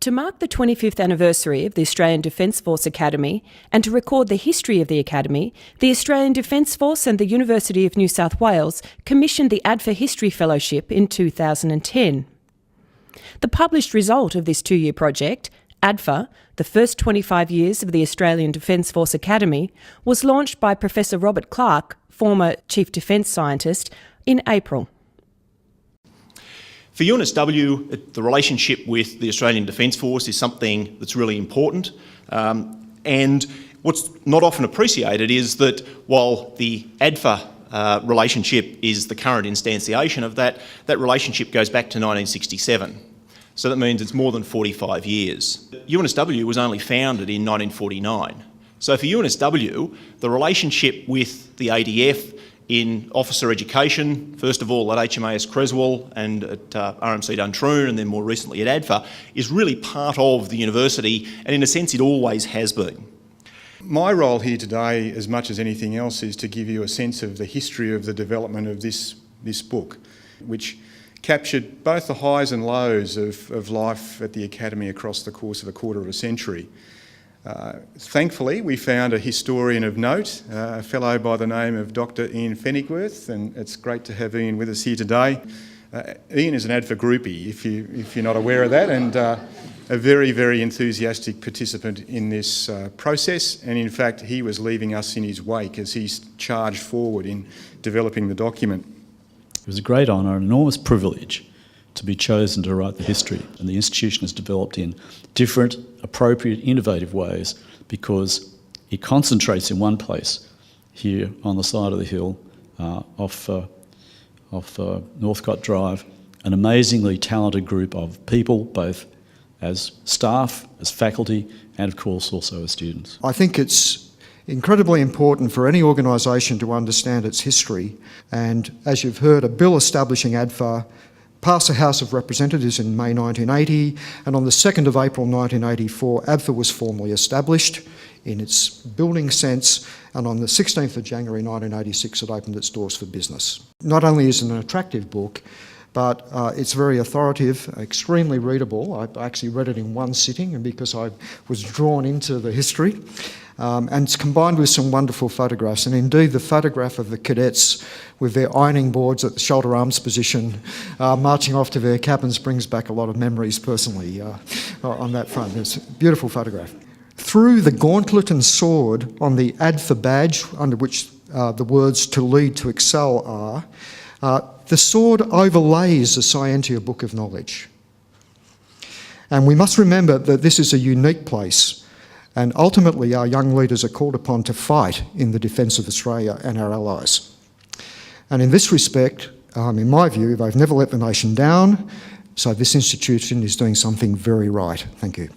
To mark the 25th anniversary of the Australian Defence Force Academy and to record the history of the Academy, the Australian Defence Force and the University of New South Wales commissioned the ADFA History Fellowship in 2010. The published result of this two-year project, ADFA, the first 25 years of the Australian Defence Force Academy, was launched by Professor Robert Clark, former Chief Defence Scientist, in April. For UNSW, the relationship with the Australian Defence Force is something that's really important. And what's not often appreciated is that while the ADFA relationship is the current instantiation of that, that relationship goes back to 1967. So that means it's more than 45 years. UNSW was only founded in 1949. So for UNSW, the relationship with the ADF in officer education, first of all at HMAS Creswell and at RMC Duntroon and then more recently at ADFA, is really part of the university, and in a sense it always has been. My role here today, as much as anything else, is to give you a sense of the history of the development of this book, which captured both the highs and lows of life at the Academy across the course of a quarter of a century. Thankfully, we found a historian of note, a fellow by the name of Dr. Ian Fennickworth, and it's great to have Ian with us here today. Ian is an ADFA groupie, if you're not aware of that, and a very, very enthusiastic participant in this process, and in fact he was leaving us in his wake as he's charged forward in developing the document. It was a great honour and enormous privilege to be chosen to write the history, and the institution has developed in different, appropriate, innovative ways because it concentrates in one place here on the side of the hill off Northcott Drive, an amazingly talented group of people, both as staff, as faculty, and of course also as students. I think it's incredibly important for any organisation to understand its history, and as you've heard, a bill establishing ADFA passed the House of Representatives in May 1980, and on the 2nd of April 1984, ADFA was formally established in its building sense, and on the 16th of January 1986 it opened its doors for business. Not only is it an attractive book, but it's very authoritative, extremely readable. I actually read it in one sitting, and because I was drawn into the history. And it's combined with some wonderful photographs, and indeed the photograph of the cadets with their ironing boards at the shoulder arms position marching off to their cabins brings back a lot of memories personally on that front. It's a beautiful photograph. Through the gauntlet and sword on the ADFA badge, under which the words "to lead, to excel" are, the sword overlays the Scientia Book of Knowledge. And we must remember that this is a unique place, and ultimately our young leaders are called upon to fight in the defence of Australia and our allies. And in this respect, in my view, they've never let the nation down, so this institution is doing something very right. Thank you.